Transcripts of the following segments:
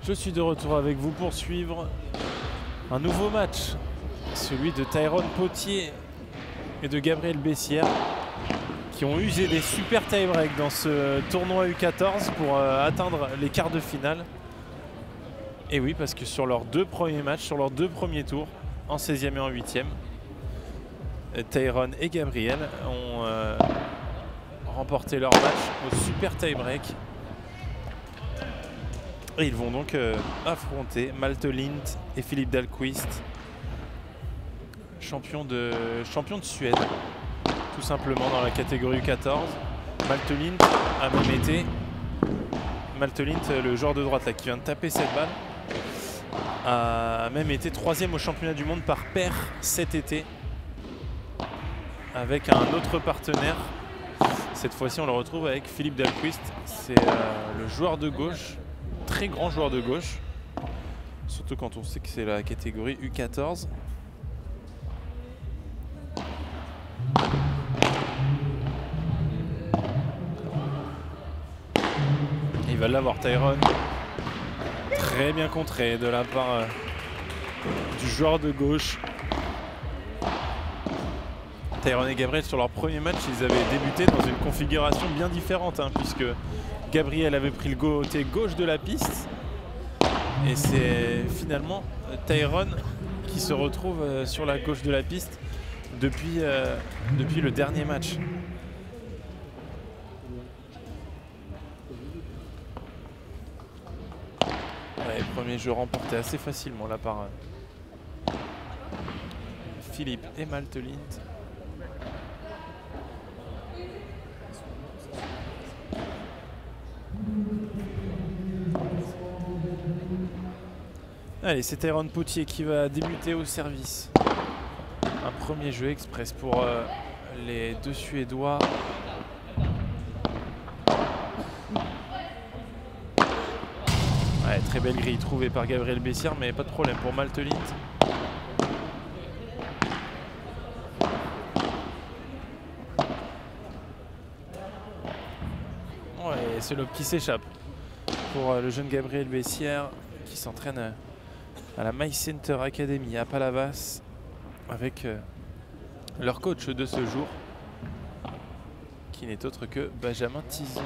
Je suis de retour avec vous pour suivre un nouveau match, celui de Tyrone Potier et de Gabriel Bessière, qui ont usé des super tie-breaks dans ce tournoi U14 pour atteindre les quarts de finale. Et oui, parce que sur leurs deux premiers matchs, sur leurs deux premiers tours, en 16e et en 8e, Tyrone et Gabriel ont remporté leur match au super tie-break. Et ils vont donc affronter Malte Lind et Philippe Dahlqvist, champion de Suède, tout simplement dans la catégorie U14. Malte Lind a même été, le joueur de droite là, qui vient de taper cette balle, a même été 3e au championnat du monde par paire cet été, avec un autre partenaire. Cette fois-ci, on le retrouve avec Philippe Dahlqvist. C'est le joueur de gauche, très grand joueur de gauche, surtout quand on sait que c'est la catégorie U14. Et il va l'avoir, Tyrone. Très bien contré de la part du joueur de gauche. Tyrone et Gabriel, sur leur premier match, ils avaient débuté dans une configuration bien différente, puisque Gabriel avait pris le côté gauche de la piste. Et c'est finalement Tyrone qui se retrouve sur la gauche de la piste depuis le dernier match. Ouais, premier jeu remporté assez facilement là par Philippe et Malte Lind. Allez, c'est Tyrone Potier qui va débuter au service. Un premier jeu express pour les deux Suédois. Ouais, très belle grille trouvée par Gabriel Bessière, mais pas de problème pour Malte Lind. Ouais, c'est le qui s'échappe pour le jeune Gabriel Bessière, qui s'entraîne à la My Center Academy à Palavas avec leur coach de ce jour, qui n'est autre que Benjamin Tison.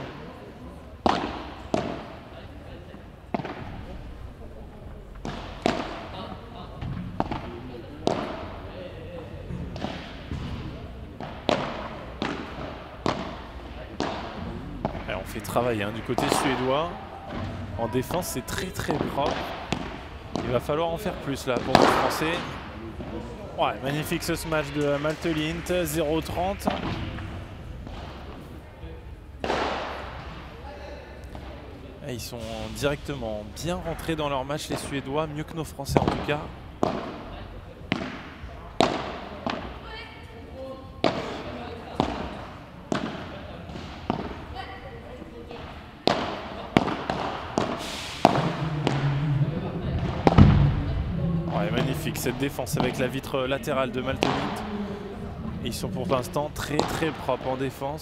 Alors on fait travailler du côté suédois. En défense, c'est très propre. Il va falloir en faire plus là pour les Français. Ouais, magnifique ce smash de Malte Lind, 0-30. Ils sont directement bien rentrés dans leur match, les Suédois, mieux que nos Français en tout cas. Magnifique cette défense avec la vitre latérale de Malte Lind. Ils sont pour l'instant très propres en défense.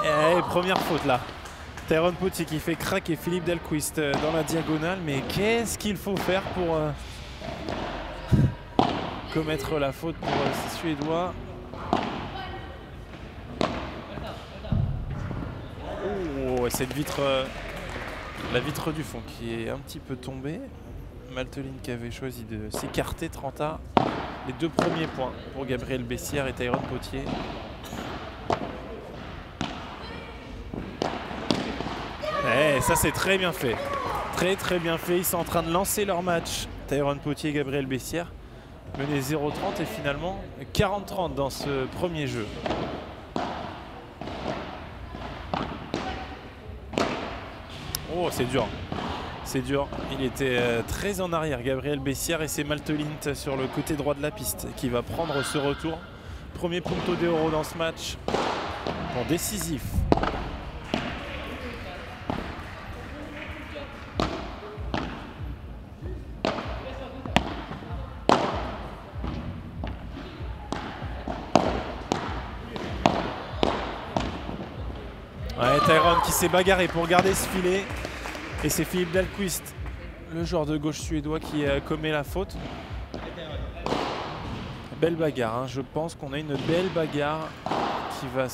Et première faute là. Tyrone Potier qui fait craquer Philippe Dahlqvist dans la diagonale. Mais qu'est-ce qu'il faut faire pour commettre la faute pour ces Suédois? Cette vitre, la vitre du fond qui est un petit peu tombée. Malte Lind qui avait choisi de s'écarter. 30A, les deux premiers points pour Gabriel Bessière et Tyrone Potier. Et ça c'est très bien fait, très bien fait. Ils sont en train de lancer leur match, Tyrone Potier et Gabriel Bessière, menés 0-30 et finalement 40-30 dans ce premier jeu. Oh, c'est dur. C'est dur. Il était très en arrière, Gabriel Bessière, et c'est Malte Lind sur le côté droit de la piste qui va prendre ce retour. Premier punto de oro dans ce match. Bon, décisif. qui s'est bagarré pour garder ce filet. Et c'est Philippe Dahlqvist, le joueur de gauche suédois, qui commet la faute. Belle bagarre, hein. Je pense qu'on a une belle bagarre qui va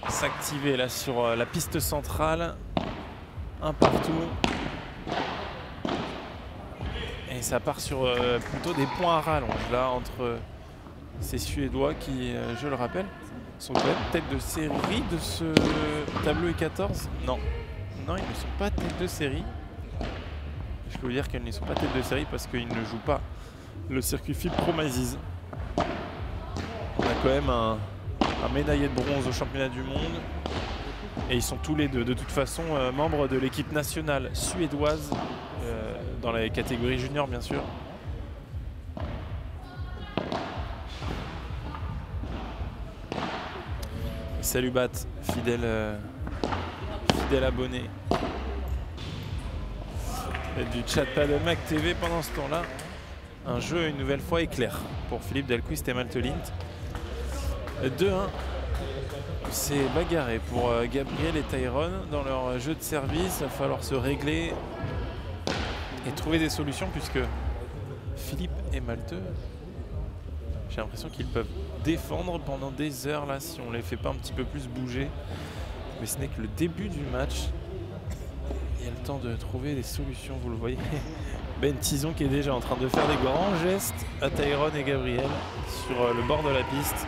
s'activer là sur la piste centrale. Un partout. Et ça part sur plutôt des points à rallonge là entre ces Suédois qui, je le rappelle, sont quand même tête de série de ce tableau U14. Non, non, ils ne sont pas tête de série. Je peux vous dire qu'ils ne sont pas tête de série parce qu'ils ne jouent pas le circuit FIBA Pro Mazis. On a quand même un médaillé de bronze au championnat du monde. Et ils sont tous les deux, de toute façon, membres de l'équipe nationale suédoise, dans la catégorie junior, bien sûr. Salut Bat, fidèle abonné. Du chat Padelmac TV pendant ce temps-là. Un jeu une nouvelle fois éclair pour Philippe Dahlqvist et Malte Lindt. 2-1. C'est bagarré pour Gabriel et Tyrone dans leur jeu de service. Il va falloir se régler et trouver des solutions puisque Philippe et Malte, j'ai l'impression qu'ils peuvent défendre pendant des heures là si on les fait pas un petit peu plus bouger. Mais ce n'est que le début du match. Il y a le temps de trouver des solutions, vous le voyez. Ben Tison qui est déjà en train de faire des grands gestes à Tyrone et Gabriel sur le bord de la piste.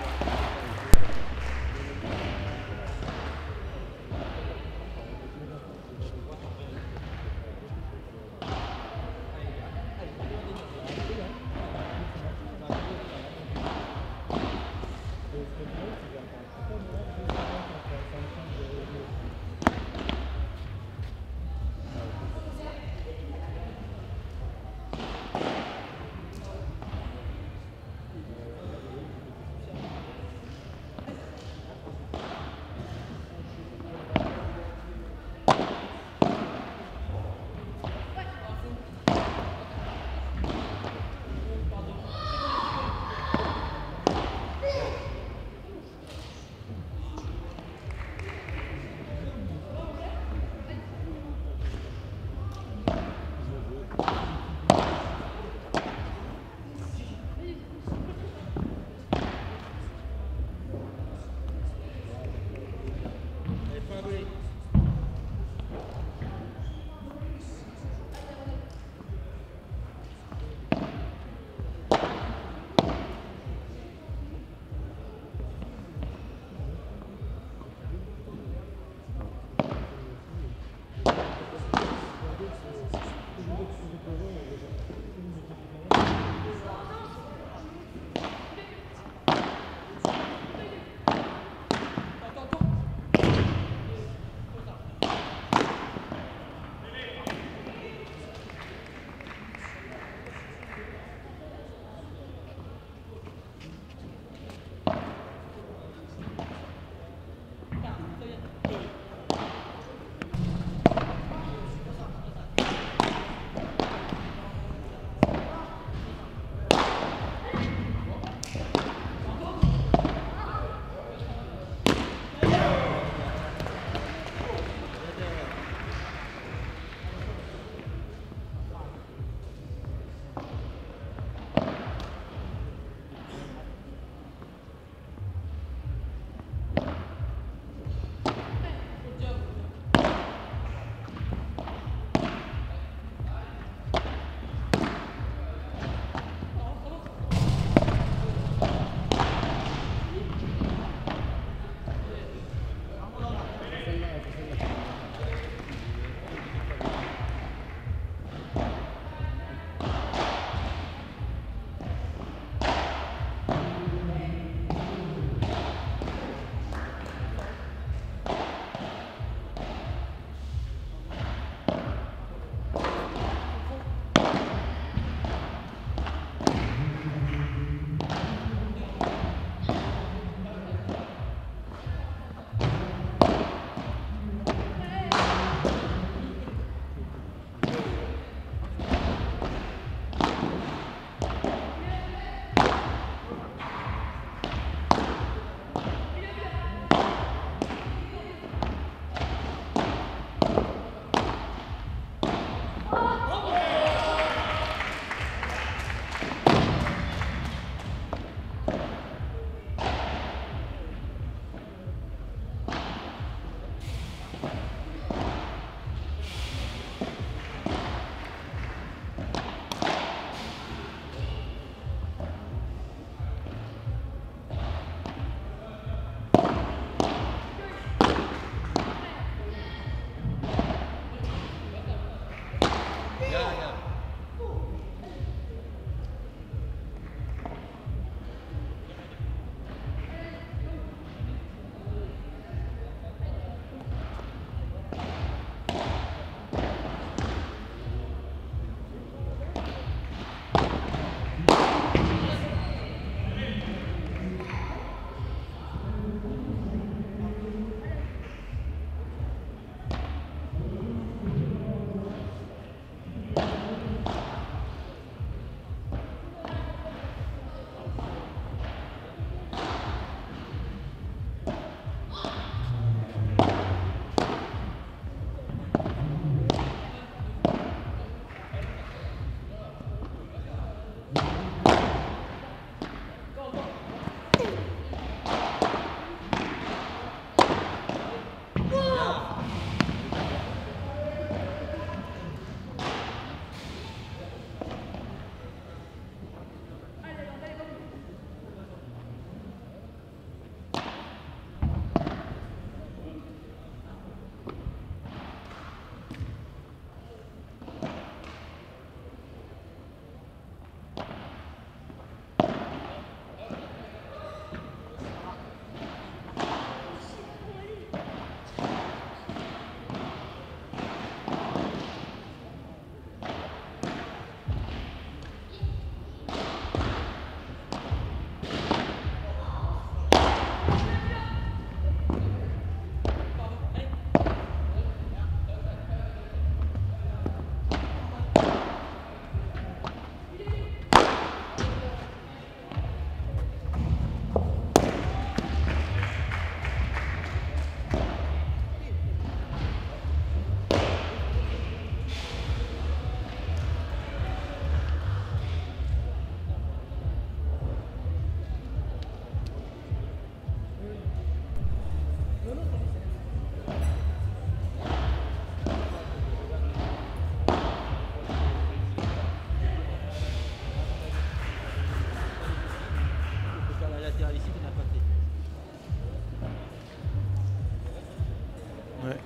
Ouais.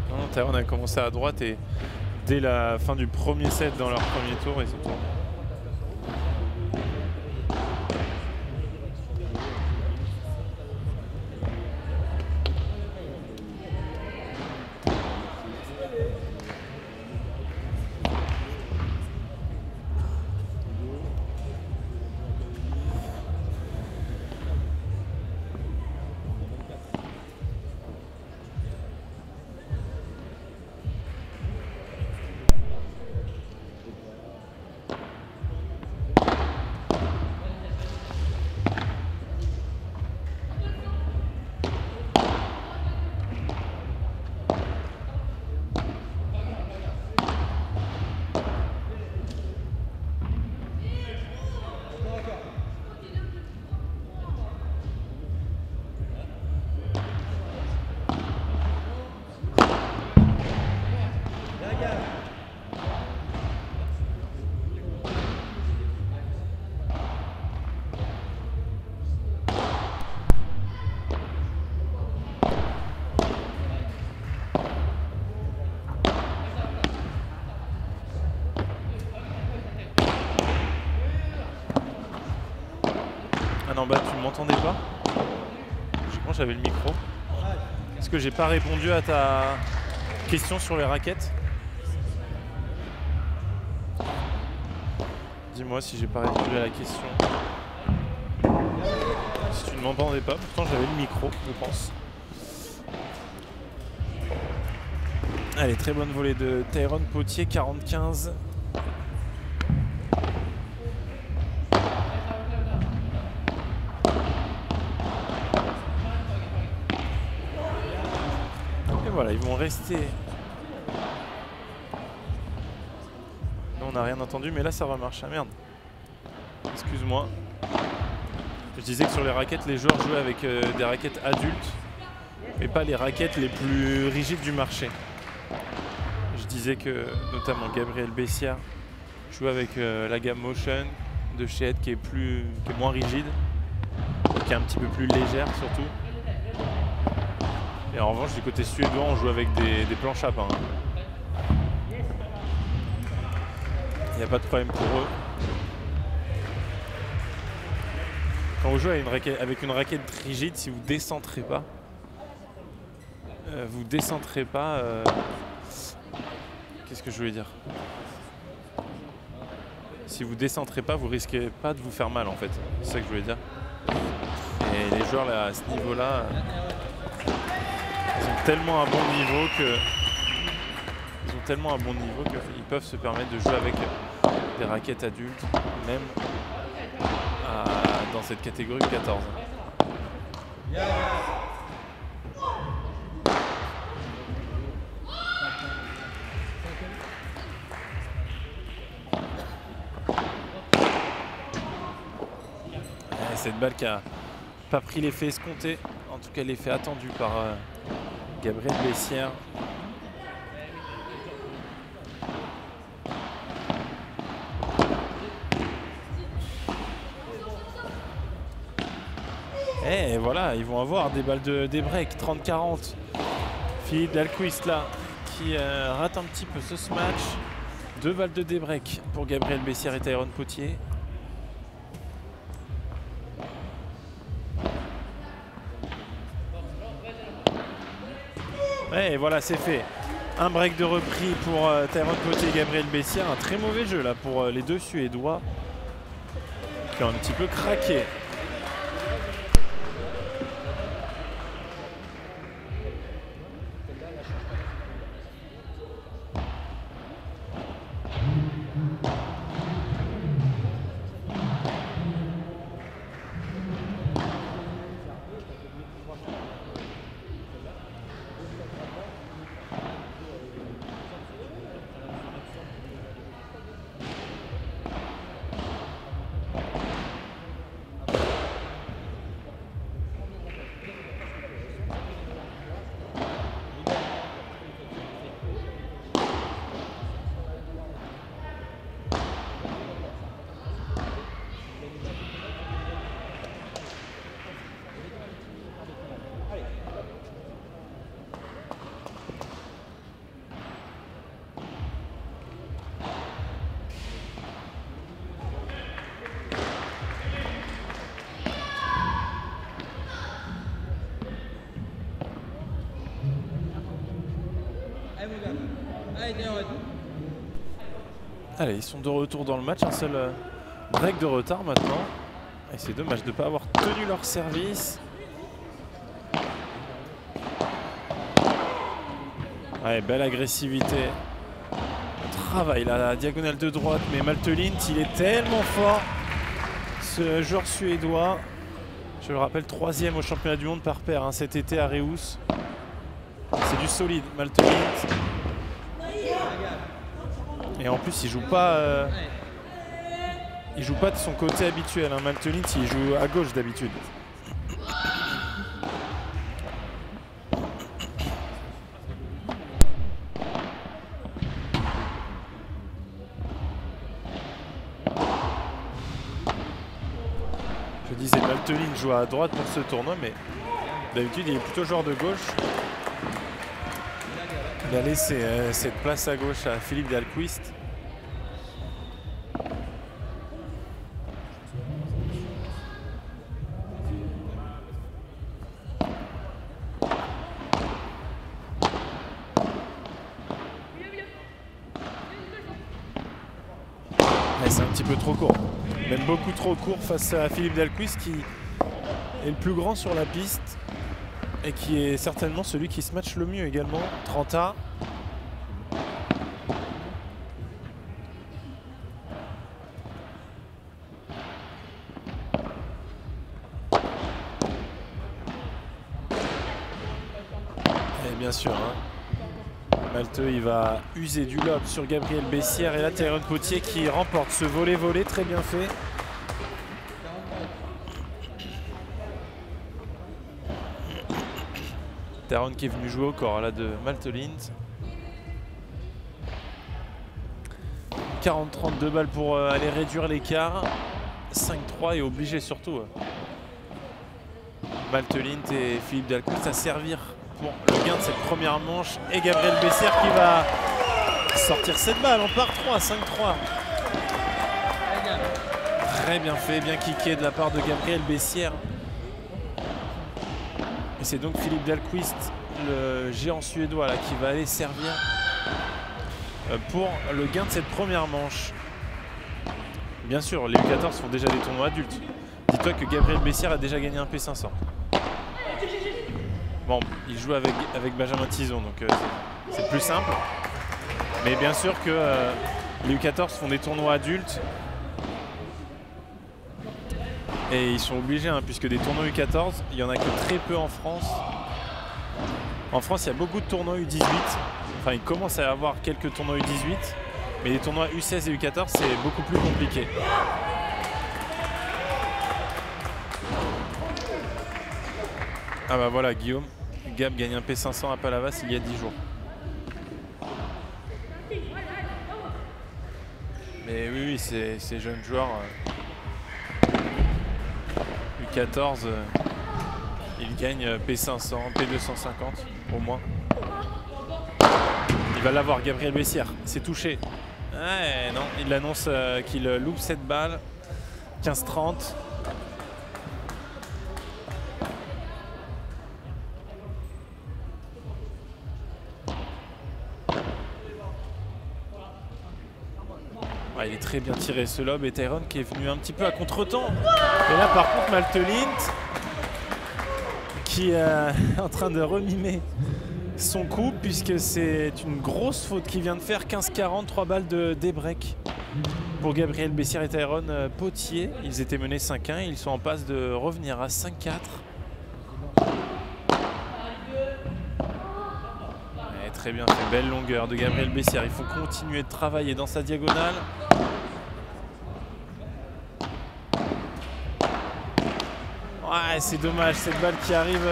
Non, Taiwan a commencé à droite et dès la fin du premier set dans leur premier tour, ils ont tourné. Ah non, bah tu m'entendais pas? Je pense que j'avais le micro. Est-ce que j'ai pas répondu à ta question sur les raquettes? Dis-moi si j'ai pas répondu à la question. Si tu ne m'entendais pas, pourtant j'avais le micro, je pense. Allez, très bonne volée de Tairon Potier, 40-15. Et voilà, ils vont rester. Non, on n'a rien entendu, mais là ça va marcher. Ah, merde. Excuse-moi. Je disais que sur les raquettes, les joueurs jouaient avec des raquettes adultes et pas les raquettes les plus rigides du marché. Je disais que notamment Gabriel Bessière joue avec la gamme Motion de chez Ed qui est moins rigide, qui est un petit peu plus légère surtout. Et en revanche, du côté suédois, on joue avec des planches à pain. Il n'y a pas de problème pour eux. Quand vous jouez avec une raquette rigide, si vous décentrez pas, qu'est-ce que je voulais dire? Si vous décentrez pas, vous risquez pas de vous faire mal en fait. C'est ça que je voulais dire. Et les joueurs là, à ce niveau-là, ils ont tellement un bon niveau qu'ils peuvent se permettre de jouer avec des raquettes adultes, même dans cette catégorie de 14. Cette balle qui n'a pas pris l'effet escompté, en tout cas l'effet attendu par Gabriel Bessières. Et voilà, ils vont avoir des balles des breaks, 30-40. Philippe Dahlquist là, qui rate un petit peu ce match. 2 balles de débreak pour Gabriel Bessières et Tyrone Potier. Et voilà, c'est fait. Un break de repris pour Tyrone Potier et Gabriel Bessières. Un très mauvais jeu là pour les deux Suédois qui ont un petit peu craqué. Allez, ils sont de retour dans le match, un seul break de retard maintenant. Et c'est dommage de ne pas avoir tenu leur service. Ouais, belle agressivité. Travail là, la diagonale de droite, mais Maltelint, il est tellement fort. Ce joueur suédois, je le rappelle, 3e au championnat du monde par paire cet été à Reus. C'est du solide, Maltelint. Et en plus, il joue pas de son côté habituel. Maltelint, il joue à gauche d'habitude. Je disais, Maltelint joue à droite pour ce tournoi, mais d'habitude, il est plutôt joueur de gauche. Il a laissé cette place à gauche à Philippe Dahlquist. C'est un petit peu trop court, même beaucoup trop court face à Philippe Dahlquist qui est le plus grand sur la piste. Et qui est certainement celui qui se matche le mieux également. 30A. Et bien sûr, Malteux, il va user du lob sur Gabriel Bessières. Et là, Tyrone Potier qui remporte ce volley-volley très bien fait. Tyrone qui est venu jouer au corps là de Maltelint. 40-32 balles pour aller réduire l'écart. 5-3 et obligé surtout Maltelint et Philippe Dahlquist à servir pour le gain de cette première manche. Et Gabriel Bessières qui va sortir cette balle en par 3, 5-3. Très bien fait, bien kické de la part de Gabriel Bessières. Et c'est donc Philippe Dahlqvist, le géant suédois, là, qui va aller servir pour le gain de cette première manche. Bien sûr, les U14 font déjà des tournois adultes. Dis-toi que Gabriel Bessières a déjà gagné un P500. Bon, il joue avec Benjamin Tison, donc c'est plus simple. Mais bien sûr que les U14 font des tournois adultes. Et ils sont obligés, hein, puisque des tournois U14, il n'y en a que très peu en France. En France, il y a beaucoup de tournois U18. Enfin, il commence à y avoir quelques tournois U18. Mais les tournois U16 et U14, c'est beaucoup plus compliqué. Ah bah voilà, Guillaume. Gab gagne un P500 à Palavas il y a 10 jours. Mais oui, ces jeunes joueurs U14, ils gagnent P500, P250 au moins. Il va l'avoir, Gabriel Bessières. C'est touché. Ouais, non, il annonce qu'il loupe cette balle. 15-30. Ah, il est très bien tiré ce lob et Tyrone qui est venu un petit peu à contre-temps. Et là par contre Maltelint qui est en train de remimer son coup puisque c'est une grosse faute qu'il vient de faire. 15-40, 3 balles de break pour Gabriel Bessières et Tyrone Potier. Ils étaient menés 5-1, ils sont en passe de revenir à 5-4. Très bien fait, belle longueur de Gabriel Bessières. Il faut continuer de travailler dans sa diagonale. Ouais, c'est dommage, cette balle qui arrive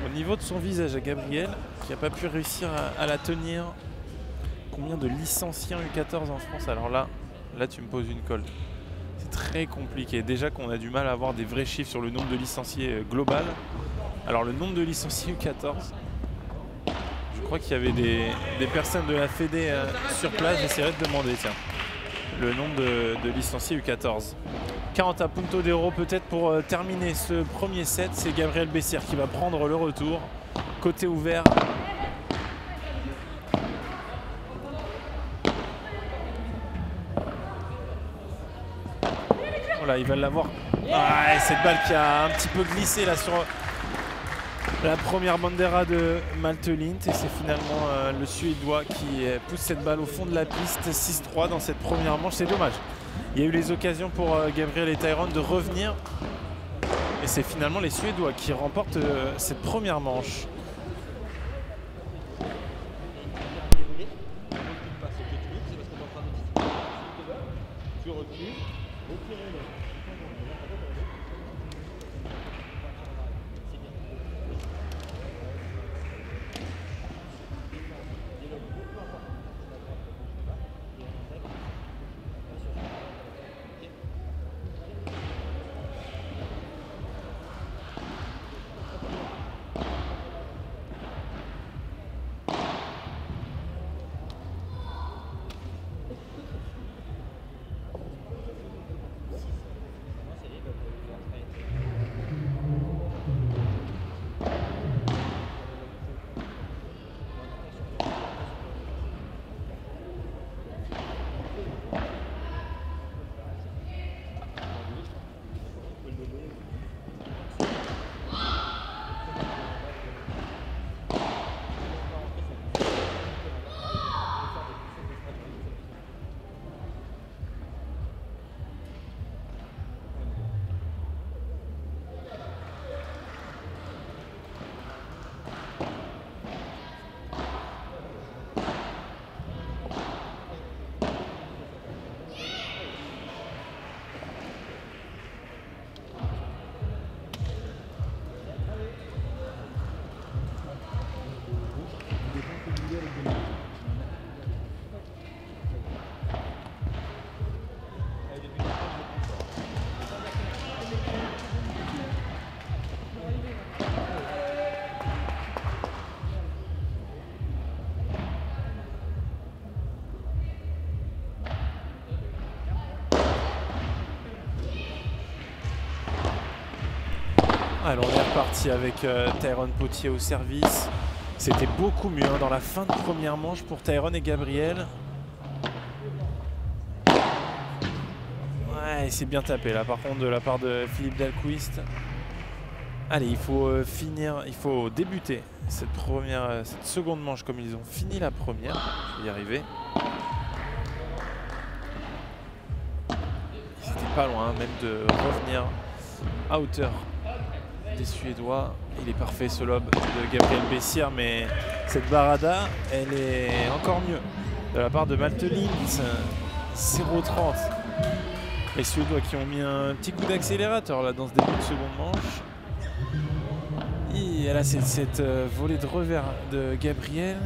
au niveau de son visage à Gabriel, qui n'a pas pu réussir à la tenir. Combien de licenciés U14 en France? Alors là tu me poses une colle. C'est très compliqué. Déjà qu'on a du mal à avoir des vrais chiffres sur le nombre de licenciés global. Alors le nombre de licenciés U14, je crois qu'il y avait des personnes de la Fédé sur place. J'essaierai de demander, tiens, le nombre de licenciés U14. 40 à Punto d'Héros peut-être pour terminer ce premier set. C'est Gabriel Bessières qui va prendre le retour. Côté ouvert. Voilà, il va l'avoir. Ah, cette balle qui a un petit peu glissé là sur la première bandera de Maltelint, et c'est finalement le Suédois qui pousse cette balle au fond de la piste. 6-3 dans cette première manche, c'est dommage. Il y a eu les occasions pour Gabriel et Tyrone de revenir, et c'est finalement les Suédois qui remportent cette première manche. reparti avec Tyrone Potier au service. C'était beaucoup mieux dans la fin de première manche pour Tyrone et Gabriel. Ouais, il s'est bien tapé là par contre de la part de Philippe Dahlquist. Allez, il faut finir, il faut débuter cette seconde manche comme ils ont fini la première. Je vais y arriver. C'était pas loin même de revenir à hauteur des Suédois. Il est parfait ce lob de Gabriel Bessière, mais cette barada, elle est encore mieux de la part de Malte Lintz. 0,30. Les Suédois qui ont mis un petit coup d'accélérateur là dans ce début de seconde manche. Et là c'est cette volée de revers de Gabriel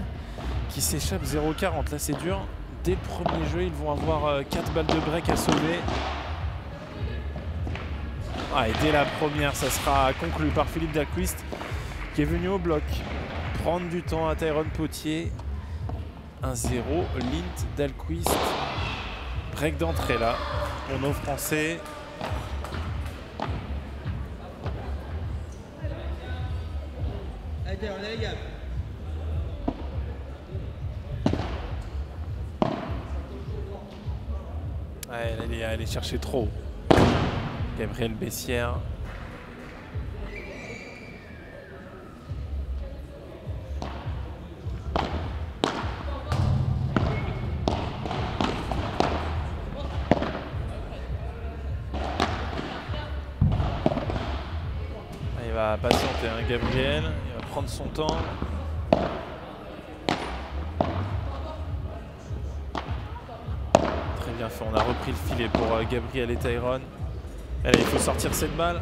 qui s'échappe 0,40. Là c'est dur. Dès le premier jeu, ils vont avoir 4 balles de break à sauver. Ah, et dès la première, ça sera conclu par Philippe Dahlquist qui est venu au bloc prendre du temps à Tyrone Potier. 1-0, Lint, Dahlquist. Break d'entrée là pour nos Français. Ouais, elle est allée chercher trop. Gabriel Bessière. Il va patienter, hein, Gabriel. Il va prendre son temps. Très bien fait. On a repris le filet pour Gabriel et Tyrone. Allez, il faut sortir cette balle.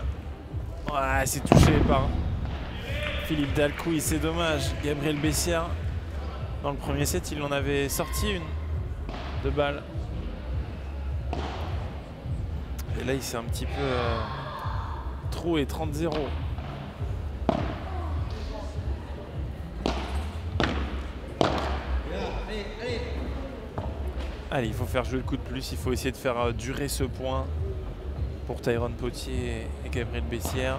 Ouais, c'est touché par Philippe Dahlquist, c'est dommage. Gabriel Bessière, dans le premier set, il en avait sorti une de balle. Et là, il s'est un petit peu troué, 30-0. Allez, il faut faire jouer le coup de plus. Il faut essayer de faire durer ce point pour Tyrone Potier et Gabriel Bessière.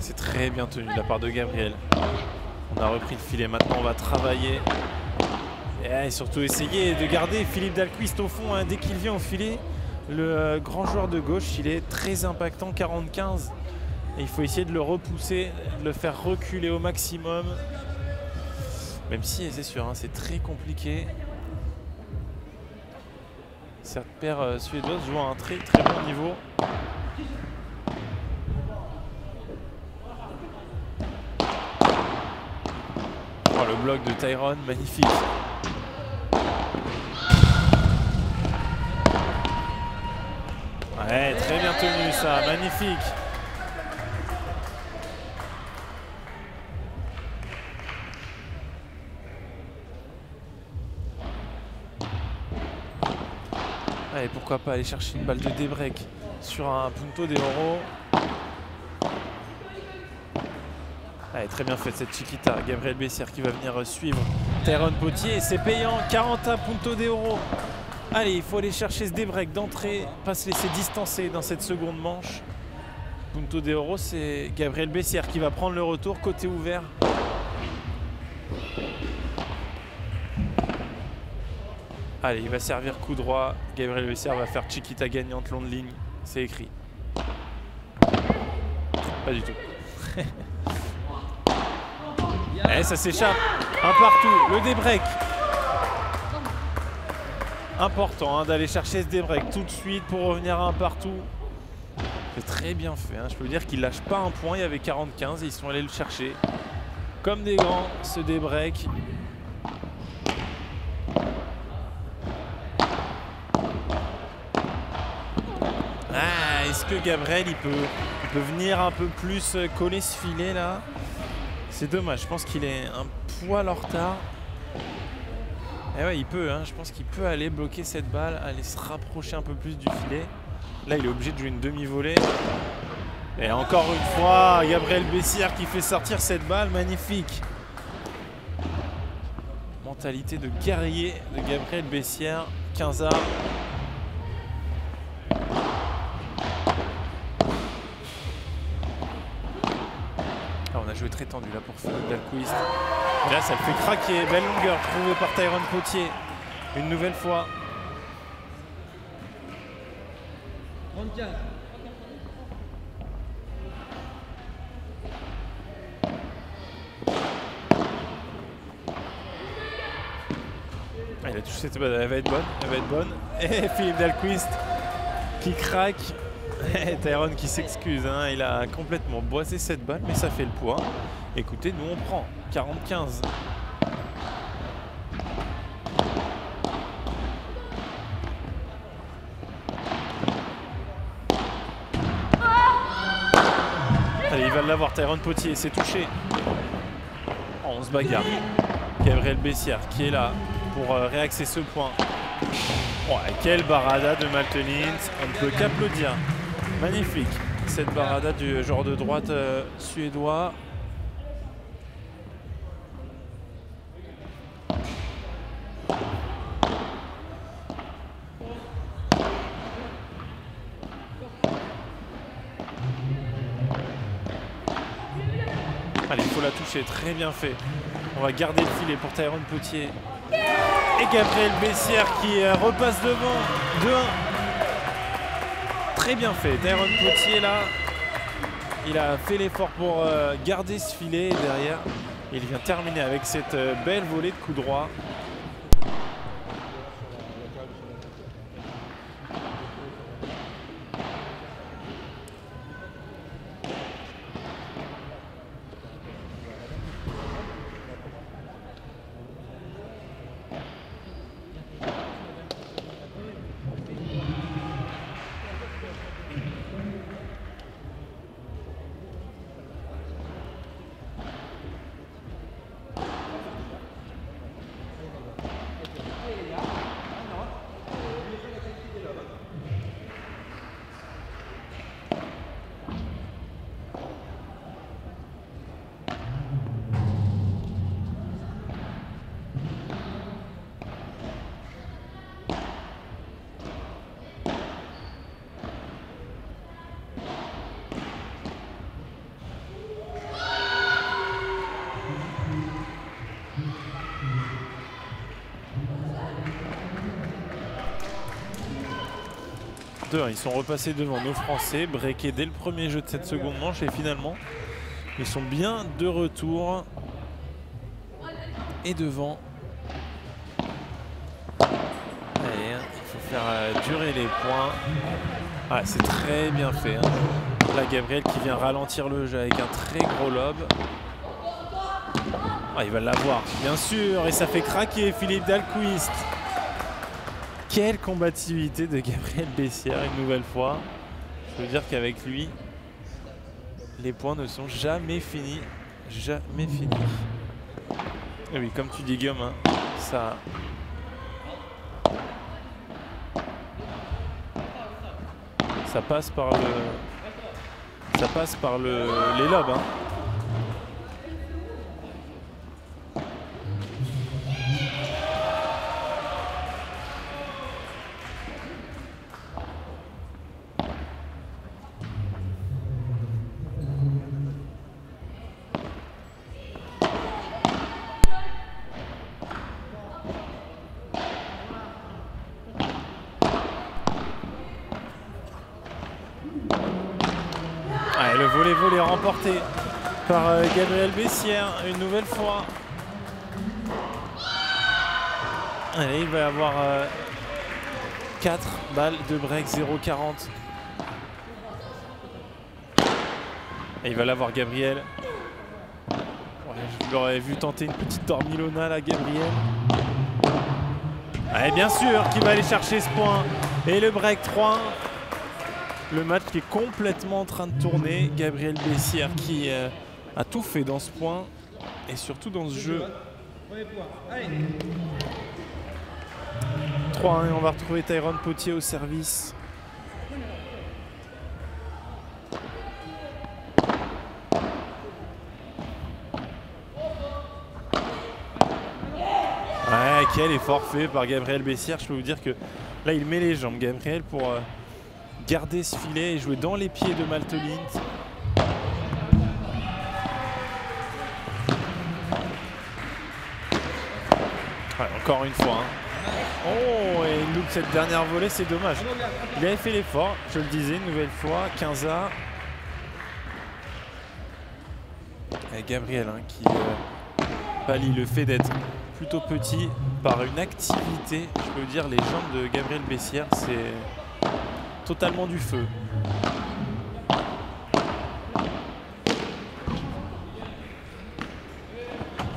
C'est très bien tenu de la part de Gabriel. On a repris le filet, maintenant on va travailler. Et surtout essayer de garder Philippe Dahlquist au fond, hein, dès qu'il vient au filet. Le grand joueur de gauche, il est très impactant, 40-15. Et il faut essayer de le repousser, de le faire reculer au maximum. Même si, c'est sûr, hein, c'est très compliqué. Cette paire suédoise joue à un très très bon niveau. Oh, le bloc de Tyrone, magnifique. Ouais, très bien tenu ça, magnifique. Allez, pourquoi pas aller chercher une balle de débreak sur un punto de oro. Allez, très bien fait cette chiquita. Gabriel Bessière qui va venir suivre Tyrone Potier. C'est payant, 40 punto de oro. Allez, il faut aller chercher ce débreak d'entrée, pas se laisser distancer dans cette seconde manche. Punto de oro, c'est Gabriel Bessière qui va prendre le retour côté ouvert. Allez, il va servir coup droit. Gabriel Bessière va faire chiquita gagnante long de ligne. C'est écrit. Pas du tout. Et ça s'échappe. Un partout. Le débreak. Important hein, d'aller chercher ce débreak tout de suite pour revenir à un partout. C'est très bien fait. Hein. Je peux dire qu'ils lâchent pas un point. Il y avait 40-15 et ils sont allés le chercher. Comme des grands, ce débreak. Ah, est-ce que Gabriel il peut venir un peu plus coller ce filet là? C'est dommage. Je pense qu'il est un poil en retard. Et ouais, il peut, hein. Je pense qu'il peut aller bloquer cette balle, aller se rapprocher un peu plus du filet. Là, il est obligé de jouer une demi-volée. Et encore une fois, Gabriel Bessière qui fait sortir cette balle, magnifique. mentalité de guerrier de Gabriel Bessières. 15 arts. On a joué très tendu là pour Philippe Dahlquist. Et là ça le fait craquer. Belle longueur trouvée par Tyrone Potier. Une nouvelle fois. 35. Il a touché cette balle, elle va être bonne, elle va être bonne. Et Philippe Dahlquist qui craque. Et Tyrone qui s'excuse, hein. Il a complètement boisé cette balle, mais ça fait le point. Écoutez, nous on prend 40-15. Allez, il va l'avoir, Tyrone Potier, c'est touché. Oh, on se bagarre. Gabriel Bessières qui est là pour réaxer ce point. Oh, quelle barada de Maltelins, on ne peut qu'applaudir. Magnifique, cette barada du genre de droite suédois. Allez, il faut la toucher, très bien fait. On va garder le filet pour Tyrone Potier. Et Gabriel Bessières qui repasse devant. 2-1. Très bien fait. Tyrone Potier là, il a fait l'effort pour garder ce filet. Et derrière, il vient terminer avec cette belle volée de coup droit. Ils sont repassés devant nos Français, breakés dès le premier jeu de cette seconde manche et finalement ils sont bien de retour et devant. Allez, il faut faire durer les points. Ah, c'est très bien fait. Hein. Là, Gabriel qui vient ralentir le jeu avec un très gros lob. Ah, il va l'avoir, bien sûr, et ça fait craquer Philippe Dahlquist. Quelle combativité de Gabriel Bessières une nouvelle fois. Je veux dire qu'avec lui, les points ne sont jamais finis. Jamais finis. Et oui, comme tu dis Guillaume, hein, ça passe par les lobes. Hein. Le volet remporté par Gabriel Bessières une nouvelle fois. Allez, il va y avoir 4 balles de break 0,40. Et il va l'avoir Gabriel. Je l'aurais vu tenter une petite dormilona là, Gabriel. Allez, bien sûr qu'il va aller chercher ce point. Et le break 3. Le match qui est complètement en train de tourner. Gabriel Bessières qui a tout fait dans ce point et surtout dans ce jeu. 3-1 et on va retrouver Tyrone Potier au service. Ouais, quel effort fait par Gabriel Bessières. Je peux vous dire que là, il met les jambes, Gabriel, pour garder ce filet et jouer dans les pieds de Malte Lint. Ouais, encore une fois. Hein. Oh, et il loupe cette dernière volée, c'est dommage. Il avait fait l'effort, je le disais, une nouvelle fois. 15A. Et Gabriel hein, qui pallie le fait d'être plutôt petit par une activité. Je peux vous dire, les jambes de Gabriel Bessières, c'est totalement du feu.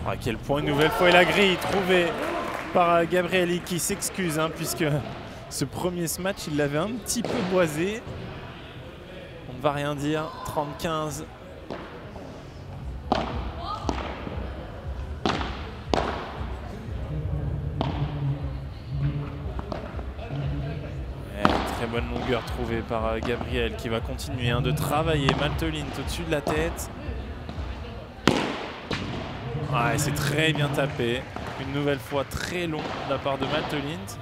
À quel point une nouvelle fois et la grille trouvée par Gabriel qui s'excuse hein, puisque ce premier match il l'avait un petit peu boisé. On ne va rien dire. 30-15. Très bonne longueur trouvée par Gabriel qui va continuer hein, de travailler. Malte Lint au-dessus de la tête. Ouais, c'est très bien tapé. Une nouvelle fois très long de la part de Malte Lint.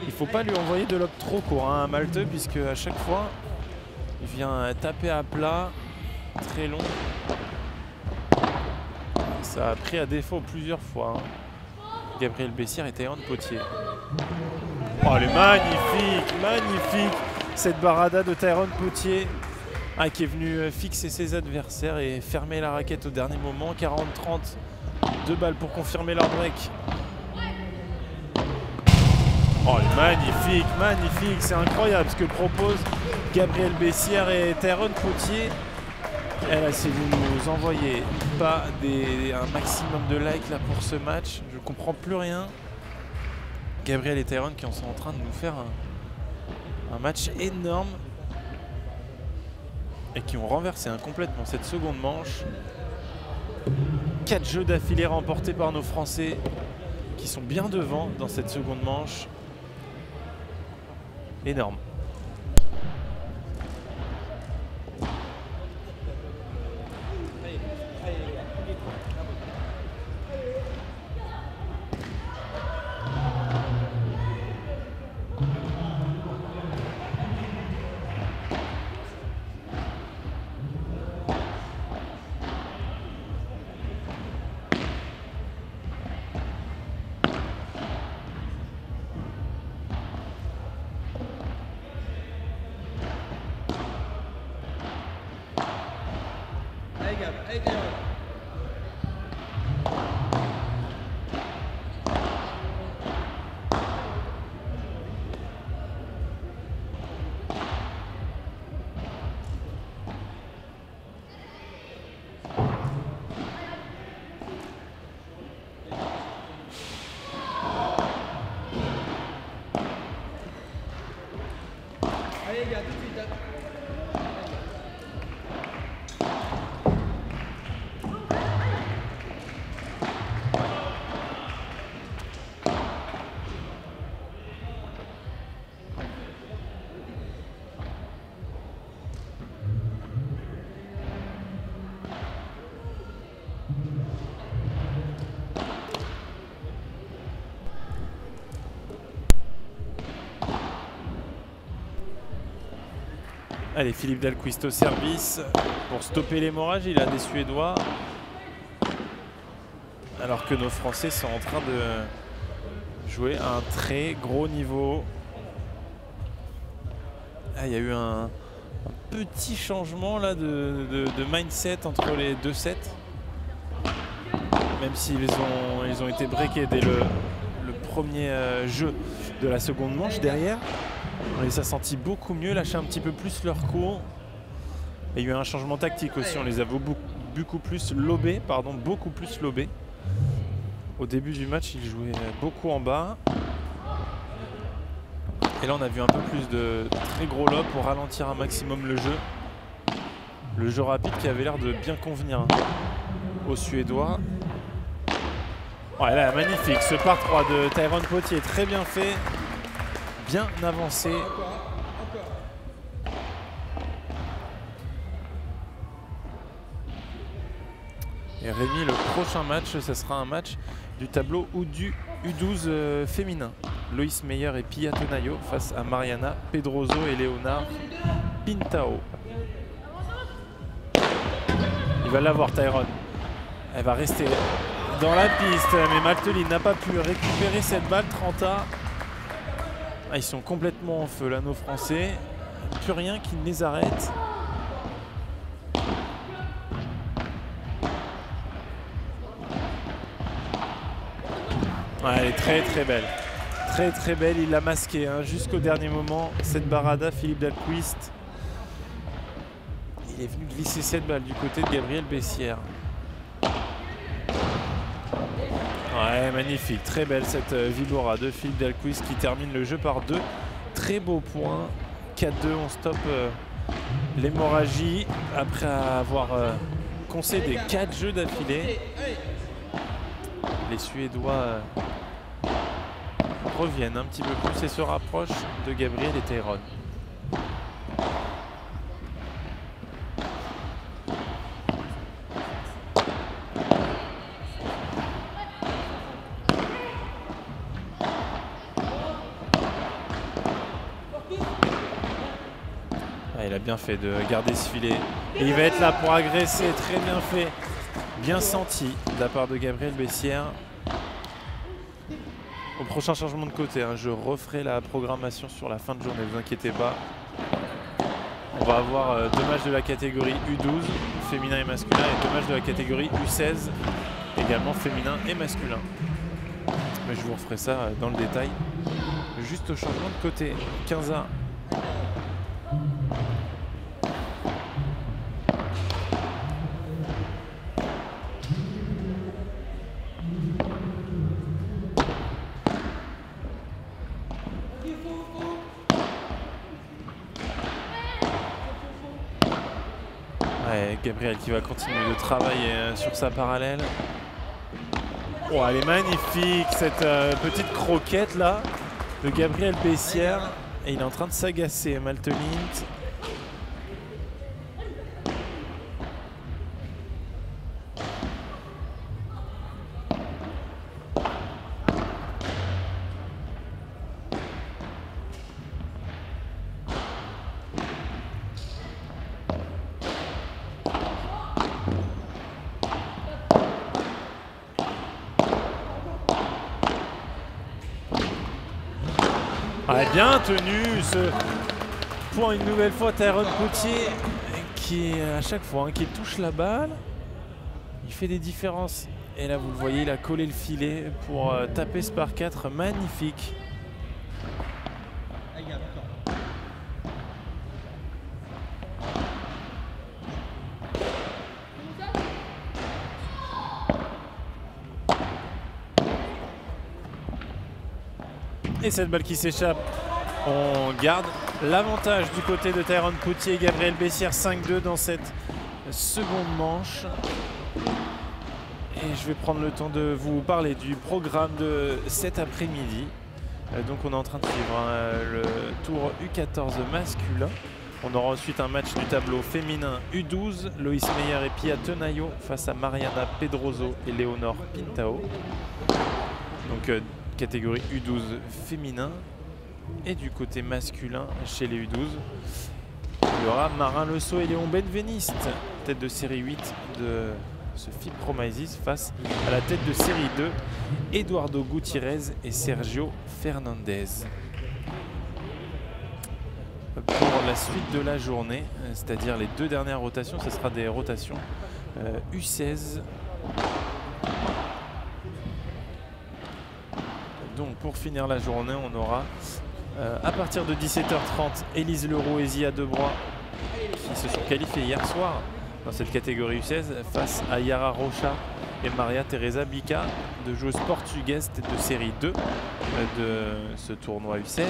Il ne faut pas lui envoyer de lob trop court hein, à Malte puisque à chaque fois il vient taper à plat. Très long. Ça a pris à défaut plusieurs fois. Hein. Gabriel Bessières et Tyrone Potier. Oh, elle est magnifique, magnifique cette barada de Tyrone Potier qui est venu fixer ses adversaires et fermer la raquette au dernier moment. 40-30, 2 balles pour confirmer leur break. Oh, elle est magnifique, magnifique, c'est incroyable ce que proposent Gabriel Bessières et Tyrone Potier. Et là, si vous nous envoyez pas un maximum de likes là pour ce match, je comprends plus rien. Gabriel et Tyrone qui sont en train de nous faire un match énorme et qui ont renversé complètement cette seconde manche. 4 jeux d'affilée remportés par nos Français qui sont bien devant dans cette seconde manche. Énorme. Allez, Philippe Dahlquist au service pour stopper l'hémorragie. Il a des Suédois. Alors que nos Français sont en train de jouer à un très gros niveau. Il y a eu un petit changement là de mindset entre les deux sets. Même s'ils ont été breakés dès le premier jeu de la seconde manche derrière. On les a sentis beaucoup mieux, lâcher un petit peu plus leur cours. Et il y a eu un changement tactique aussi, on les a beaucoup plus lobés, Au début du match, ils jouaient beaucoup en bas. Et là, on a vu un peu plus de très gros lobes pour ralentir un maximum le jeu. Le jeu rapide qui avait l'air de bien convenir aux Suédois. Ouais, là, magnifique, ce par 3 de Tyrone Potier, très bien fait. Bien avancé. Et Rémi, le prochain match, ce sera un match du tableau ou du U12 féminin. Loïs Meyer et Pia Tenayo face à Mariana Pedroso et Léonard Pintao. Il va l'avoir, Tyrone. Elle va rester dans la piste, mais Malteline n'a pas pu récupérer cette balle. 30A. Ah, ils sont complètement en feu là, nos Français. Plus rien qui ne les arrête. Ouais, elle est très très belle. Très très belle, il l'a masqué hein, jusqu'au dernier moment. Cette barada, Philippe Dahlquist. Il est venu glisser cette balle du côté de Gabriel Bessières. Ouais, magnifique, très belle cette Vibora de Philippe Dahlquist qui termine le jeu par 2. Très beau point. 4-2, on stoppe l'hémorragie après avoir concédé 4 jeux d'affilée. Les Suédois reviennent un petit peu plus et se rapprochent de Gabriel et Tyrone. Il a bien fait de garder ce filet. Et il va être là pour agresser. Très bien fait. Bien senti de la part de Gabriel Bessières. Au prochain changement de côté, hein, je referai la programmation sur la fin de journée. Ne vous inquiétez pas. On va avoir 2 matchs de la catégorie U12, féminin et masculin, et 2 matchs de la catégorie U16, également féminin et masculin. Mais je vous referai ça dans le détail. Juste au changement de côté. 15A. Gabriel qui va continuer de travailler sur sa parallèle. Oh, elle est magnifique cette petite croquette là de Gabriel Bessières. Et il est en train de s'agacer, Maltelint. Bien tenu ce point une nouvelle fois. Tyrone Potier qui à chaque fois qu'il touche la balle, il fait des différences. Et là vous le voyez, il a collé le filet pour taper ce par 4. Magnifique. Et cette balle qui s'échappe, on garde l'avantage du côté de Tyrone Potier et Gabriel Bessières. 5-2 dans cette seconde manche. Et je vais prendre le temps de vous parler du programme de cet après-midi. Donc on est en train de suivre le tour U14 masculin. On aura ensuite un match du tableau féminin U12. Loïs Meyer et Pia Tenayo face à Mariana Pedroso et Léonard Pintao. Donc catégorie U12 féminin. Et du côté masculin chez les U12, il y aura Marin Lesso et Léon Benveniste, tête de série 8 de ce FIP Promises face à la tête de série 2, Eduardo Gutiérrez et Sergio Fernandez. Pour la suite de la journée, c'est-à-dire les 2 dernières rotations, ce sera des rotations U16. Donc pour finir la journée, on aura à partir de 17h30 Élise Leroux et Zia Debroy qui se sont qualifiés hier soir dans cette catégorie U16 face à Yara Rocha et Maria Teresa Bica, deux joueuses portugaises tête de série 2 de ce tournoi U16.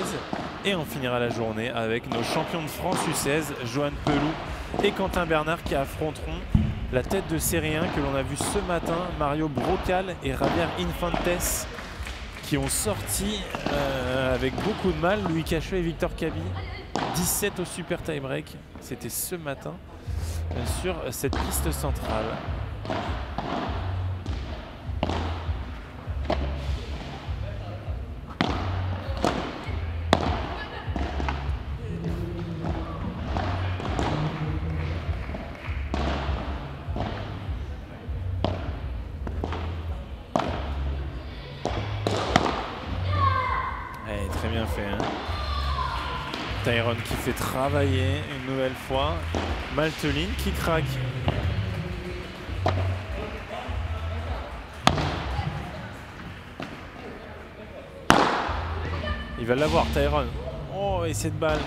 Et on finira la journée avec nos champions de France U16, Johan Pelou et Quentin Bernard, qui affronteront la tête de série 1 que l'on a vu ce matin, Mario Brocal et Javier Infantes, qui ont sorti avec beaucoup de mal Louis Cacheux et Victor Cabi. 17 au super tie-break, c'était ce matin sur cette piste centrale. Ouais, très bien fait. Hein. Tyrone qui fait travailler une nouvelle fois. Malteline qui craque. Il va l'avoir, Tyrone. Oh, et cette balle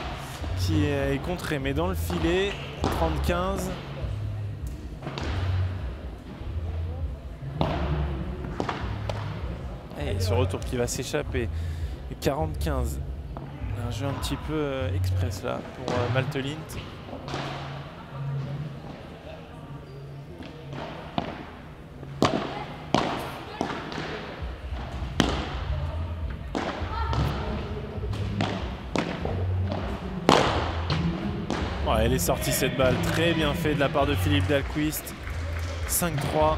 qui est contrée, mais dans le filet. 30-15. Et ce retour qui va s'échapper. 40-15. Un jeu un petit peu express là pour Maltelint. Ouais, elle est sortie cette balle. Très bien fait de la part de Philippe Dahlquist. 5-3.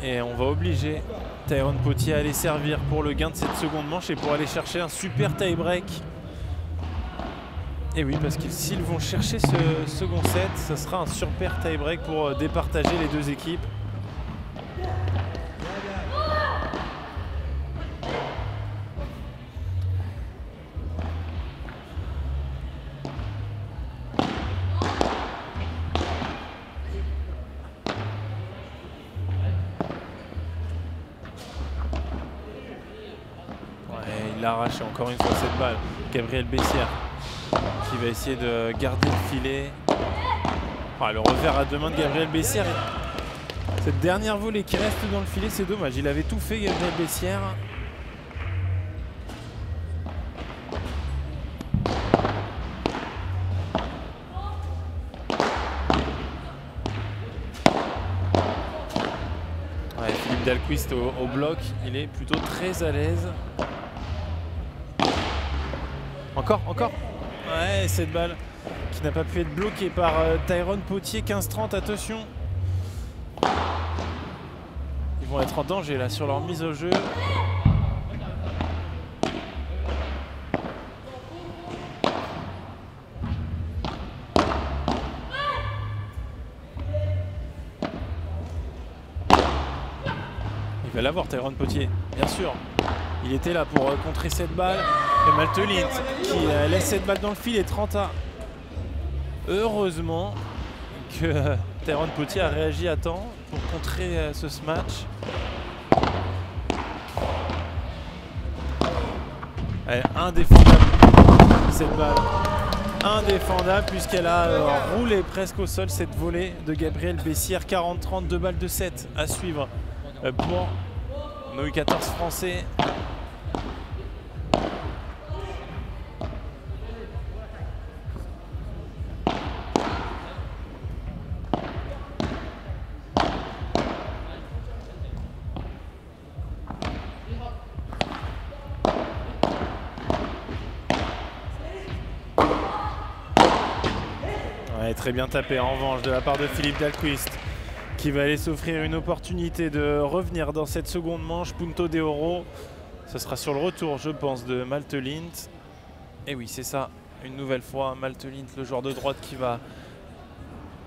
Et on va obliger Tyrone Potier à aller servir pour le gain de cette seconde manche et pour aller chercher un super tie-break. Et oui, parce que s'ils vont chercher ce second set, ce sera un super tie-break pour départager les deux équipes. Arraché encore une fois cette balle. Gabriel Bessières qui va essayer de garder le filet. Oh, le revers à deux mains de Gabriel Bessières. Cette dernière volée qui reste dans le filet, c'est dommage. Il avait tout fait, Gabriel Bessières. Ouais, Philippe Dahlquist au bloc, il est plutôt très à l'aise. Encore. Ouais, cette balle qui n'a pas pu être bloquée par Tyrone Potier. 15-30, attention. Ils vont être en danger là sur leur mise au jeu. Il va l'avoir, Tyrone Potier, bien sûr. Il était là pour contrer cette balle. Et Maltelint qui laisse cette balle dans le filet, 30-1. Heureusement que Tyrone Potier a réagi à temps pour contrer ce match. Elle est indéfendable cette balle. Indéfendable puisqu'elle a roulé presque au sol cette volée de Gabriel Bessières. 40-30, 2 balles de 7 à suivre pour nos U14 français. Très bien tapé en revanche de la part de Philippe Dahlquist qui va aller s'offrir une opportunité de revenir dans cette seconde manche. Punto de oro, ce sera sur le retour je pense de Maltelint. Et oui c'est ça, une nouvelle fois Maltelint, le joueur de droite qui va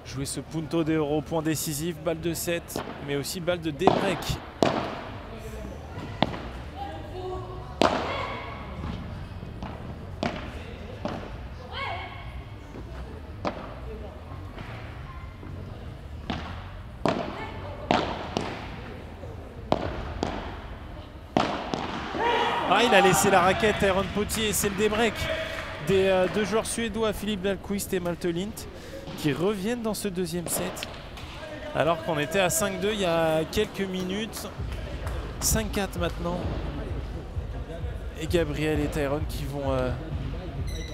jouer ce punto de oro, point décisif, balle de 7 mais aussi balle de débreak. Ah, il a laissé la raquette, Tyrone Potier, c'est le débreak des deux joueurs suédois, Philippe Dahlquist et Maltelint, qui reviennent dans ce deuxième set. Alors qu'on était à 5-2 il y a quelques minutes. 5-4 maintenant. Et Gabriel et Tyrone qui vont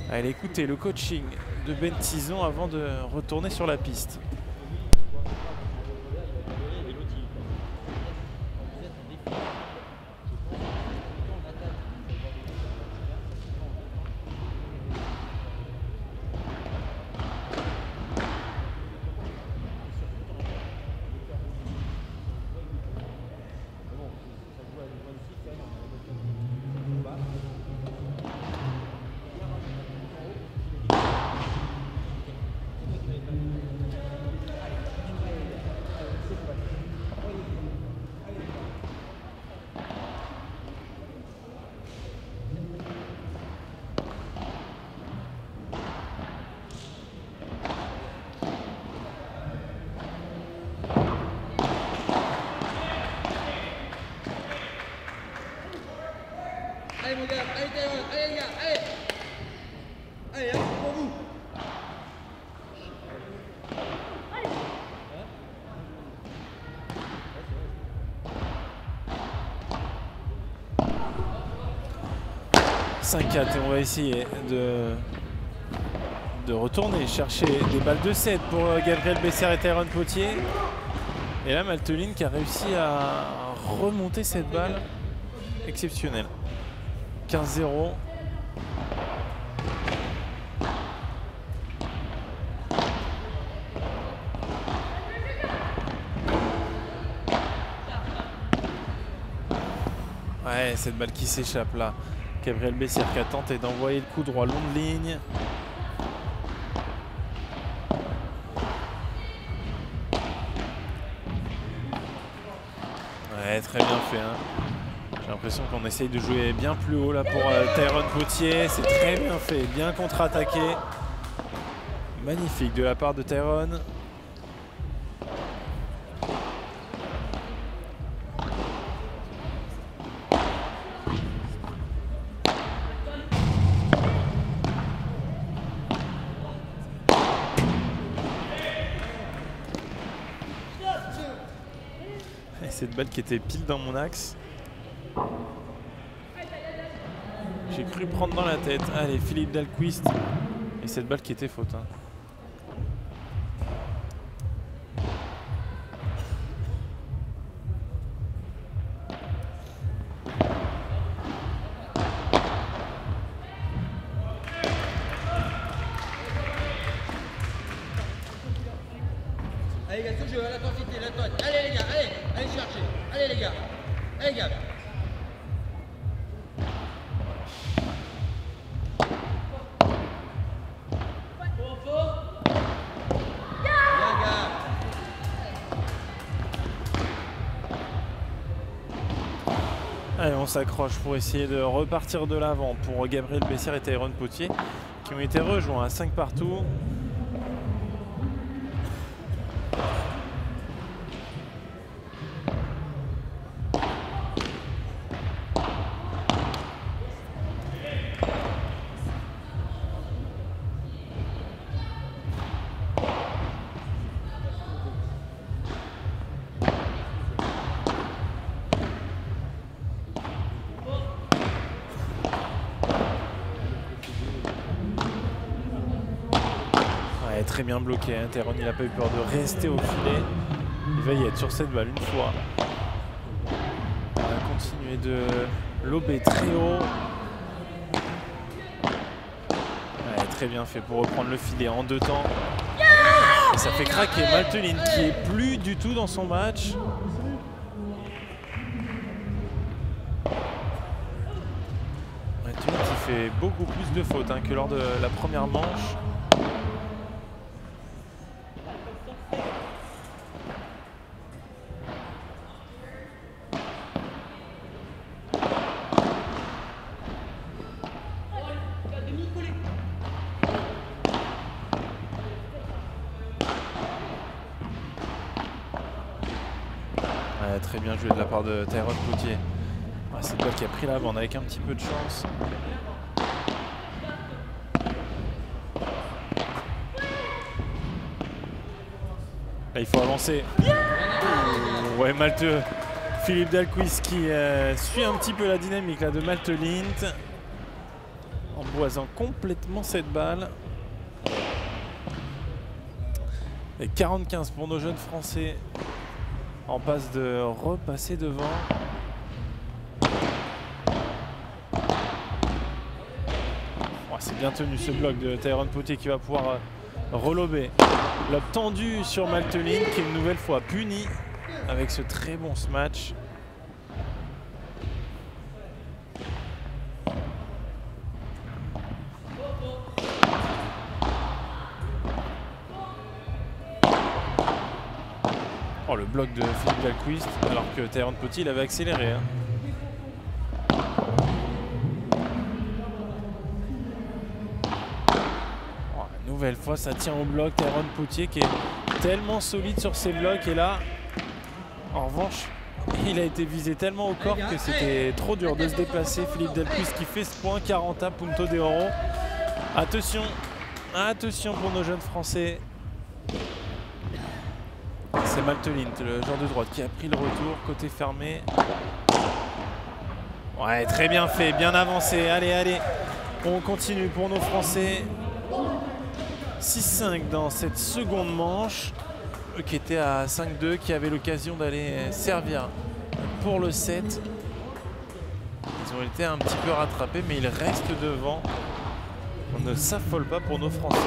aller écouter le coaching de Ben Tison avant de retourner sur la piste. Allez mon gars, allez Tyrone, allez les gars, allez. Allez, là, c'est pour vous. « 5-4 et on va essayer de retourner chercher des balles de 7 pour Gabriel Bessière et Tyrone Potier. Et là, Malteline qui a réussi à remonter cette balle. Exceptionnelle. 15-0. Ouais, cette balle qui s'échappe là. Gabriel Bessière qui a tenté d'envoyer le coup droit long de ligne. Ouais, très bien fait. Hein. J'ai l'impression qu'on essaye de jouer bien plus haut là pour Tyrone Potier. C'est très bien fait, bien contre-attaqué. Magnifique de la part de Tyrone. Cette balle qui était pile dans mon axe. J'ai cru prendre dans la tête. Allez, Philippe Dahlquist. Et cette balle qui était faute. Hein. Allez les gars, ce jeu, l'intensité, l'intensité. Allez les gars, allez, allez chercher. Allez les gars, allez les gars. Allez, on s'accroche pour essayer de repartir de l'avant pour Gabriel Bessière et Tyrone Potier qui ont été rejoints à 5 partout. Très bien bloqué, hein. Tyrone il n'a pas eu peur de rester au filet. Il va y être sur cette balle une fois. On va continuer de lober très haut. Ouais, très bien fait pour reprendre le filet en 2 temps. Et ça fait craquer Malteline qui est plus du tout dans son match. Malteline qui fait beaucoup plus de fautes hein, que lors de la première manche. Très bien joué de la part de Tyrone Potier. Ah, cette balle qui a pris la bande avec un petit peu de chance. Là, il faut avancer. Ouais, Malte. Philippe Dahlquist qui suit un petit peu la dynamique là, de Malteline. Emboisant complètement cette balle. Et 40-15 pour nos jeunes Français. En passe de repasser devant. Oh, c'est bien tenu ce bloc de Tyrone Potier qui va pouvoir relober. Lob tendu sur Malteline qui est une nouvelle fois puni avec ce très bon smash. Oh, le bloc de Philippe Dahlquist alors que Tyrone Potier il avait accéléré. Hein. Oh, nouvelle fois ça tient au bloc. Tyrone Potier qui est tellement solide sur ses blocs et là en revanche Il a été visé tellement au corps que c'était trop dur de se déplacer. Philippe Delcuisse qui fait ce point, 40 punto de oro. Attention, attention pour nos jeunes Français. C'est Maltelint, le joueur de droite, qui a pris le retour, côté fermé. Ouais, très bien fait, bien avancé. Allez, allez, on continue pour nos Français. 6-5 dans cette seconde manche. Eux qui étaient à 5-2, qui avaient l'occasion d'aller servir pour le 7. Ils ont été un petit peu rattrapés, mais ils restent devant. On ne s'affole pas pour nos Français.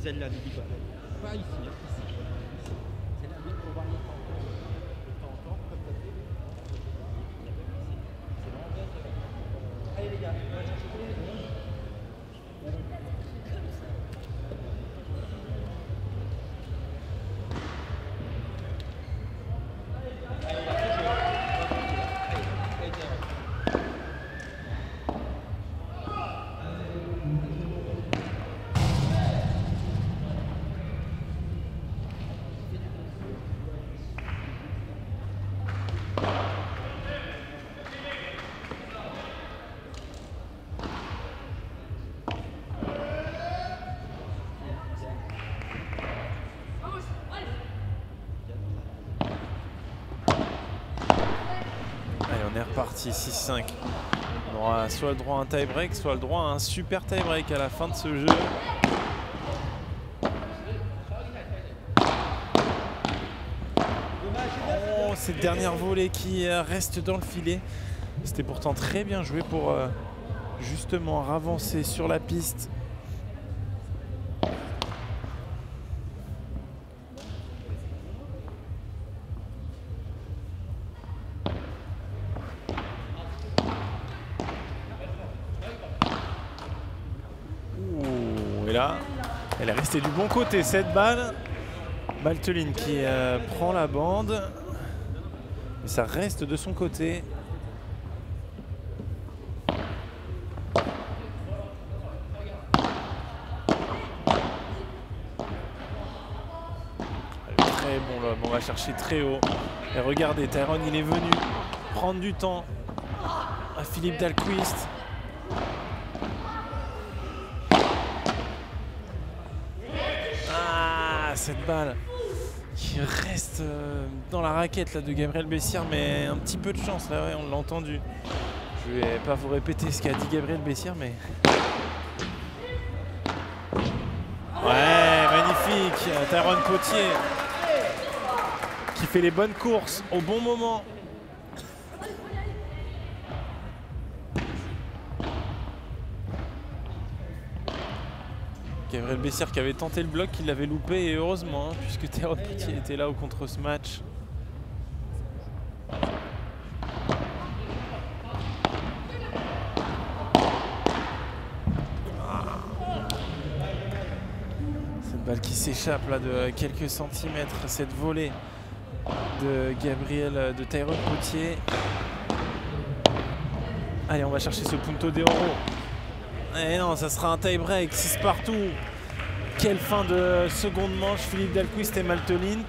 Celle-là, n'oublie pas. Pas ici, hein, ici. Celle-là, oui, pour voir le temps. Le temps, comme ça fait. C'est vraiment bien, ça. Allez les gars, on va chercher tous les deux. Reparti 6-5. On aura soit le droit à un tie-break, soit le droit à un super tie-break à la fin de ce jeu. Oh, cette dernière volée qui reste dans le filet. C'était pourtant très bien joué pour justement avancer sur la piste. Elle est restée du bon côté cette balle. Maltelin qui prend la bande. Mais ça reste de son côté. Très bon lob, on va chercher très haut. Et regardez, Tyrone il est venu prendre du temps à Philippe Dahlquist. Cette balle qui reste dans la raquette là, de Gabriel Bessières, mais un petit peu de chance là, ouais, on l'a entendu. Je vais pas vous répéter ce qu'a dit Gabriel Bessières, mais ouais, magnifique. Tyrone Potier qui fait les bonnes courses au bon moment. Gabriel Bessières qui avait tenté le bloc, qui l'avait loupé, et heureusement, hein, puisque Tyrone Potier était là au contre ce match. Cette balle qui s'échappe là de quelques centimètres, cette volée de Gabriel, de Tyrone Potier. Allez, on va chercher ce punto de oro. Et non, ça sera un tie-break, 6 partout. Quelle fin de seconde manche. Philippe Dahlquist et Maltelint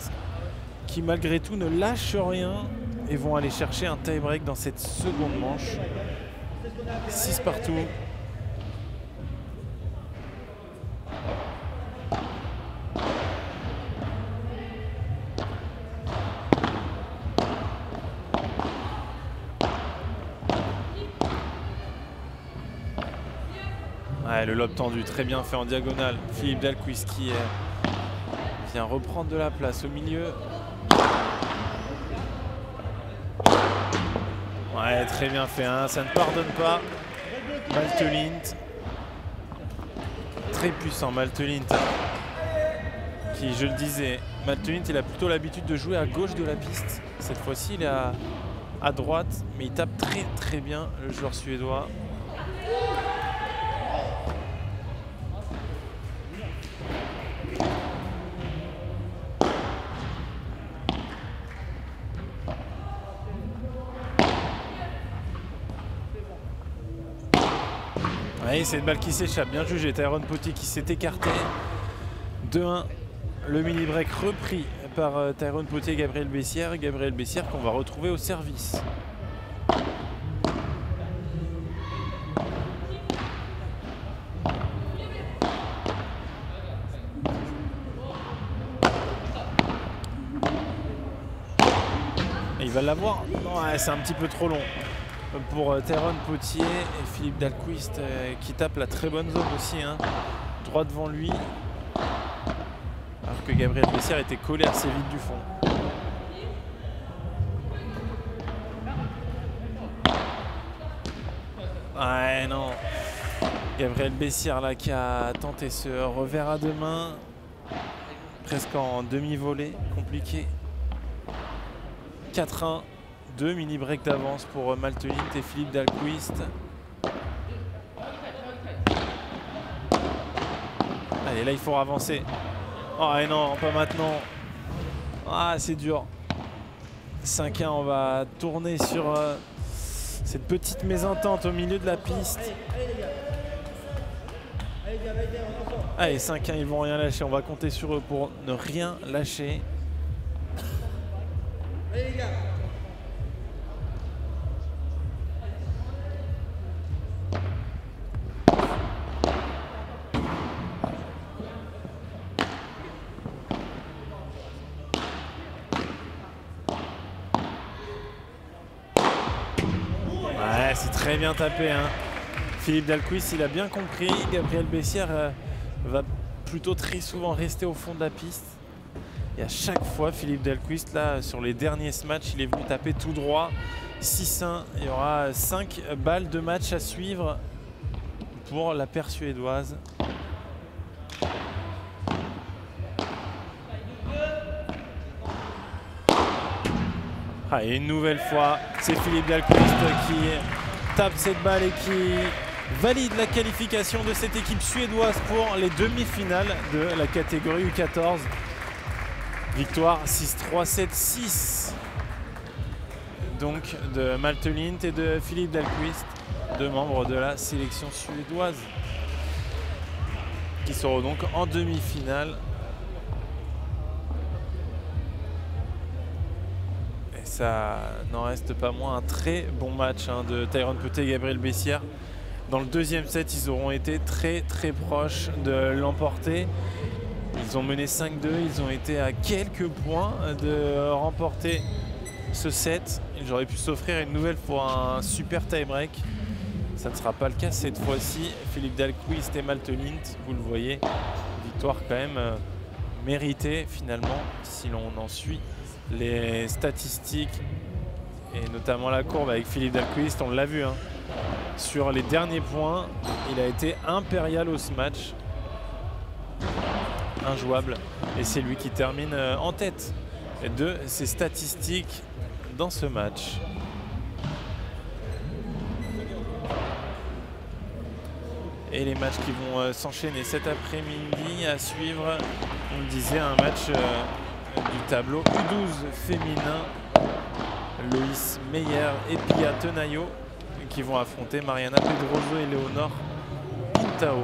qui malgré tout ne lâchent rien et vont aller chercher un tie-break dans cette seconde manche. 6 partout. Ouais, le lob tendu, très bien fait en diagonale. Philippe Dahlquist qui vient reprendre de la place au milieu. Ouais, très bien fait, hein. Ça ne pardonne pas. Maltelint. Très puissant Maltelint. Qui, je le disais, Maltenit, il a plutôt l'habitude de jouer à gauche de la piste. Cette fois-ci, il est à droite, mais il tape très très bien le joueur suédois. Ouais, c'est une balle qui s'échappe, bien jugé. Tyrone Pottier qui s'est écarté. 2-1. Le mini break repris par Tyrone Pottier et Gabriel Bessières. Gabriel Bessières qu'on va retrouver au service. Et il va l'avoir. Non, ouais, c'est un petit peu trop long pour Tyrone Pottier et Philippe Dahlquist qui tape la très bonne zone aussi, hein, droit devant lui. Alors que Gabriel Bessières était collé assez vite du fond. Ouais, non. Gabriel Bessières là qui a tenté ce revers à deux mains. Presque en demi-volée, compliqué. 4-1, 2 mini-break d'avance pour Maltenit et Philippe Dahlquist. Allez, là il faut avancer. Oh et non, pas maintenant. Ah, c'est dur. 5-1, on va tourner sur cette petite mésentente au milieu de la piste. Allez, 5-1, ils vont rien lâcher. On va compter sur eux pour ne rien lâcher. Allez les gars. Ouais, c'est très bien tapé, hein. Philippe Dahlquist, il a bien compris. Gabriel Bessières va plutôt très souvent rester au fond de la piste. Et à chaque fois, Philippe Dahlquist, là, sur les derniers matchs, il est venu taper tout droit. 6-1. Il y aura 5 balles de match à suivre pour la paire suédoise. Ah, et une nouvelle fois, c'est Philippe Dahlquist qui tape cette balle et qui valide la qualification de cette équipe suédoise pour les demi-finales de la catégorie U14. Victoire 6-3, 7-6 donc de Maltenit et de Philippe Dahlquist, deux membres de la sélection suédoise qui seront donc en demi-finale. Et ça n'en reste pas moins un très bon match, hein, de Tyrone Pottier et Gabriel Bessières. Dans le deuxième set, ils auront été très très proches de l'emporter. Ils ont mené 5-2, ils ont été à quelques points de remporter ce set. Ils auraient pu s'offrir une nouvelle fois un super tie-break. Ça ne sera pas le cas cette fois-ci. Philippe Dahlquist et Maltenit, vous le voyez, victoire quand même méritée finalement, si l'on en suit les statistiques et notamment la courbe avec Philippe Dahlquist. On l'a vu, hein, sur les derniers points, il a été impérial au match. Injouable, et c'est lui qui termine en tête de ses statistiques dans ce match. Et les matchs qui vont s'enchaîner cet après-midi à suivre, on le disait, un match du tableau U12 féminin. Loïs Meyer et Pia Tenayo qui vont affronter Mariana Pedroso et Léonore Pintao.